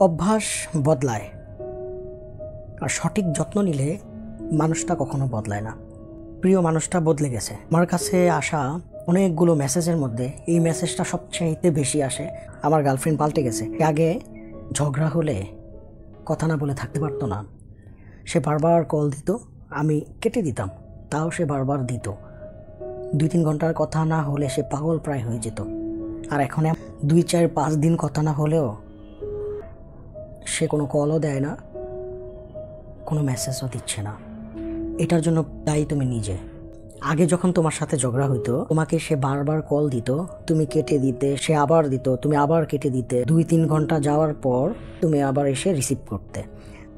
অভ্যাস বদলায়, আর সঠিক যত্ন নিলে মানুষটা কখনো বদলায় না। প্রিয় মানুষটা বদলে গেছে। আমার কাছে আসা অনেকগুলো মেসেজের মধ্যে এই মেসেজটা সবচেয়ে বেশি আসে, আমার গার্লফ্রেন্ড পাল্টে গেছে। আগে ঝগড়া হলে কথা না বলে থাকতে পারতো না, সে বারবার কল দিত, আমি কেটে দিতাম, তাও সে বারবার দিত। 2-3 ঘন্টার কথা না হলে সে পাগল প্রায় হয়ে যেত। আর এখন 2-4-5 দিন কথা না হলেও সে কোনো কলও দেয় না, কোনো মেসেজও দিচ্ছে না। এটার জন্য দায়ী তুমি নিজে। আগে যখন তোমার সাথে ঝগড়া হইতো, তোমাকে সে বারবার কল দিত, তুমি কেটে দিতে, সে আবার দিত, তুমি আবার কেটে দিতে। 2-3 ঘন্টা যাওয়ার পর তুমি আবার এসে রিসিভ করতে।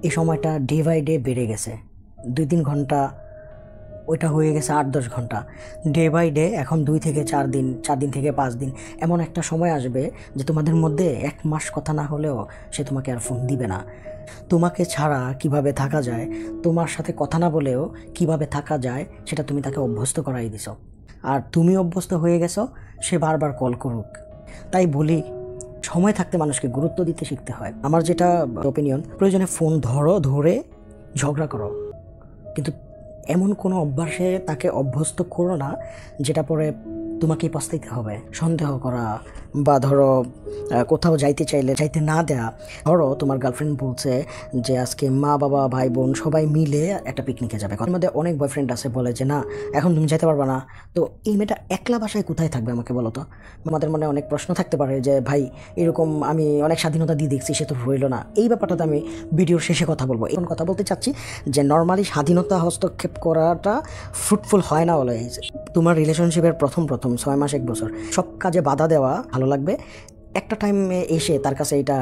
এই সময়টা ডে বাই ডে বেড়ে গেছে। 2-3 ঘন্টা ওইটা হয়ে গেছে 8-10 ঘন্টা। ডে বাই ডে এখন 2 থেকে 4 দিন, 4 দিন থেকে 5 দিন। এমন একটা সময় আসবে যে তোমাদের মধ্যে 1 মাস কথা না হলেও সে তোমাকে আর ফোন দিবে না। তোমাকে ছাড়া কিভাবে থাকা যায়, তোমার সাথে কথা না বলেও কিভাবে থাকা যায়, সেটা তুমি তাকে অভ্যস্ত করাই দিছো। আর তুমি অভ্যস্ত হয়ে গেছো সে বারবার কল করুক। তাই বলি, সময় থাকতে মানুষকে গুরুত্ব দিতে শিখতে হয়। আমার যেটা ওপিনিয়ন, প্রয়োজনে ফোন ধরে ঝগড়া করো, কিন্তু এমন কোনো অভ্যাসে তাকে অভ্যস্ত করো না যেটা পরে তোমাকেই পস্তাইতে হবে। সন্দেহ করা বা ধরো কোথাও যাইতে চাইলে যাইতে না দেয়া। ধরো তোমার গার্লফ্রেন্ড বলছে যে আজকে মা বাবা ভাই বোন সবাই মিলে একটা পিকনিকে যাবে। এর মধ্যে অনেক বয়ফ্রেন্ড আছে বলে যে না এখন তুমি যেতে পারবে না। তো এই মেয়েটা একলা বাসায় কোথায় থাকবে আমাকে বলো তো? আমাদের মনে অনেক প্রশ্ন থাকতে পারে যে ভাই এরকম আমি অনেক স্বাধীনতা দিয়ে দেখছি, সে তো রইল না। এই ব্যাপারটাতে আমি ভিডিওর শেষে কথা বলবো। এখন কথা বলতে চাচ্ছি যে নর্মালি স্বাধীনতা হস্তক্ষেপ করাটা ফ্রুটফুল হয় না অলওয়েজ। তোমার রিলেশনশিপের প্রথম 6 মাস 1 বছর সব কাজে বাধা দেওয়া ভালো লাগবে। একটা টাইমে এসে তার কাছে এটা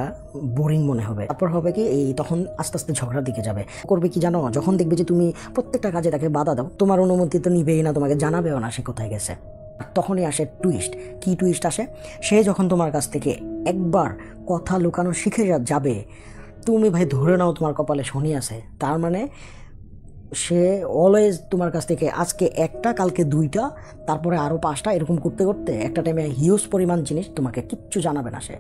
বোরিং মনে হবে। তারপর হবে কি, এই তখন আস্তে আস্তে ঝগড়ার দিকে যাবে। করবে কি জানো, যখন দেখবে যে তুমি প্রত্যেকটা কাজে তাকে বাধা দাও, তোমার অনুমতি তো নিবেই না, তোমাকে জানাবেও না সে কোথায় গেছে। তখনই আসে টুইস্ট। কি টুইস্ট আসে? সে যখন তোমার কাছ থেকে একবার কথা লুকানো শিখে যাবে, তুমি ভাই ধরে নাও তোমার কপালে শনি আছে। তার মানে সে অলওয়েজ তোমার কাছ থেকে আজকে একটা, কালকে 2টা, তারপরে আরও 5টা, এরকম করতে করতে একটা টাইমে হিউজ পরিমাণ জিনিস তোমাকে কিচ্ছু জানাবে না। সে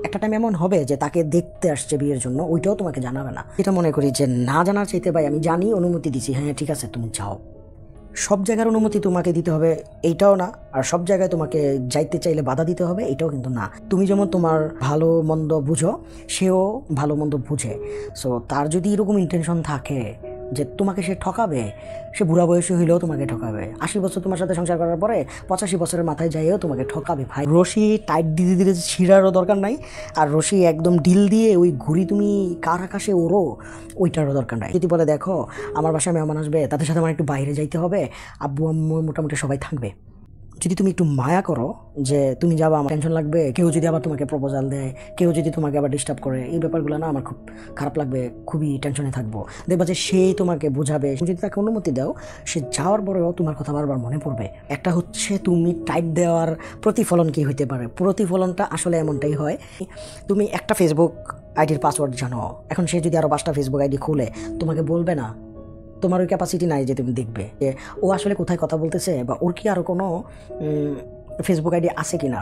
একটা টাইম এমন হবে যে তাকে দেখতে আসছে বিয়ের জন্য, ওইটাও তোমাকে জানাবে না। এটা মনে করি যে না জানার চাইতে ভাই আমি জানি, অনুমতি দিছি, হ্যাঁ ঠিক আছে তুমি যাও। সব জায়গার অনুমতি তোমাকে দিতে হবে এইটাও না, আর সব জায়গায় তোমাকে যাইতে চাইলে বাধা দিতে হবে এইটাও কিন্তু না। তুমি যেমন তোমার ভালো মন্দ বুঝো, সেও ভালো মন্দ বুঝে। সো তার যদি এরকম ইন্টেনশন থাকে যে তোমাকে সে ঠকাবে, সে বুড়া বয়সী হইলেও তোমাকে ঠকাবে। 80 বছর তোমার সাথে সংসার করার পরে 85 বছরের মাথায় যাইও তোমাকে ঠকাবে ভাই। রশি টাইট দিতে দিতে ছিঁড়ারও দরকার নাই, আর রশি একদম ঢিল দিয়ে ওই ঘুড়ি তুমি কার আকাশে ওড়ো ওইটারও দরকার নাই। যদি বলে দেখো আমার বাসায় মেহমান আসবে, তাদের সাথে আমার একটু বাইরে যাইতে হবে, আব্বু আম্মু মোটামুটি সবাই থাকবে, যদি তুমি একটু মায়া করো যে তুমি যাবা, আমার টেনশন লাগবে, কেউ যদি আবার তোমাকে প্রপোজাল দেয়, কেউ যদি তোমাকে আবার ডিস্টার্ব করে, এই ব্যাপারগুলো না আমার খুব খারাপ লাগবে, খুবই টেনশনে থাকবো। দেখবা যে সেই তোমাকে বোঝাবে, যদি তাকে অনুমতি দাও, সে যাওয়ার পরেও তোমার কথা বারবার মনে পড়বে। একটা হচ্ছে তুমি টাইট দেওয়ার প্রতিফলন কি হইতে পারে, প্রতিফলনটা আসলে এমনটাই হয়। তুমি একটা ফেসবুক আইডির পাসওয়ার্ড জানো, এখন সে যদি আরও 5টা ফেসবুক আইডি খুলে তোমাকে বলবে না, তোমার ওই ক্যাপাসিটি নাই যে তুমি দেখবে যে ও আসলে কোথায় কথা বলতেছে, বা ওর কি আরও কোনো ফেসবুক আইডি আছে কি না।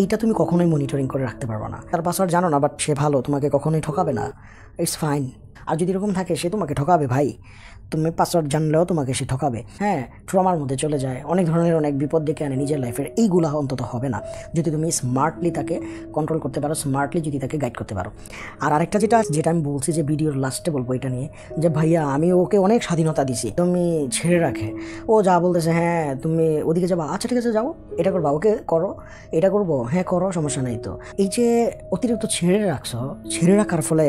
এইটা তুমি কখনোই মনিটরিং করে রাখতে পারবে না। তার পাসওয়ার্ড জানো না, বাট সে ভালো, তোমাকে কখনোই ঠকাবে না, ইটস ফাইন। আর যদি এরকম থাকে সে তোমাকে ঠকাবে ভাই, তুমি পাসওয়ার্ড জানলেও তোমাকে সে ঠকাবে। হ্যাঁ, ট্রমার মধ্যে চলে যায়, অনেক ধরনের অনেক বিপদ ডেকে আনে নিজের লাইফের। এইগুলা অন্তত হবে না যদি তুমি স্মার্টলি তাকে কন্ট্রোল করতে পারো, স্মার্টলি যদি তাকে গাইড করতে পারো। আর আরেকটা যেটা আমি বলছি যে ভিডিওর লাস্টে বলবো এটা নিয়ে, যে ভাইয়া আমি ওকে অনেক স্বাধীনতা দিছি, তুমি ছেড়ে রাখে, ও যা বলতেছে হ্যাঁ তুমি ওদিকে যাবা, আচ্ছা ঠিক আছে যাও, এটা করবা, ওকে করো, এটা করবো, হ্যাঁ করো, সমস্যা নাই তো। এই যে অতিরিক্ত ছেড়ে রাখছো, ছেড়ে রাখার ফলে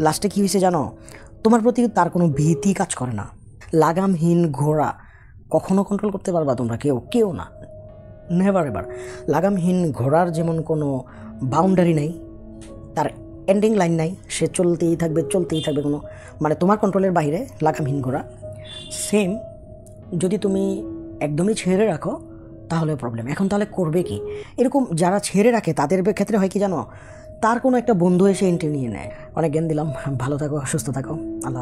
লাস্টে কী হয়েছে জানো, তোমার প্রতি তার কোনো ভীতি কাজ করে না। লাগামহীন ঘোড়া কখনো কন্ট্রোল করতে পারবা তোমরা? কেউ না, নেভার এভার। লাগামহীন ঘোড়ার যেমন কোনো বাউন্ডারি নেই, তার এন্ডিং লাইন নাই, সে চলতেই থাকবে, কোনো মানে তোমার কন্ট্রোলের বাইরে লাগামহীন ঘোড়া। সেম যদি তুমি একদমই ছেড়ে রাখো তাহলে প্রবলেম। এখন তাহলে করবে কি? এরকম যারা ছেড়ে রাখে তাদের ক্ষেত্রে হয় কি জানো, তার কোনো একটা বন্ধু এসে এন্ট্রি নিয়ে নেয়। অনেক জ্ঞান দিলাম, ভালো থাকো, সুস্থ থাকো, আল্লাহ।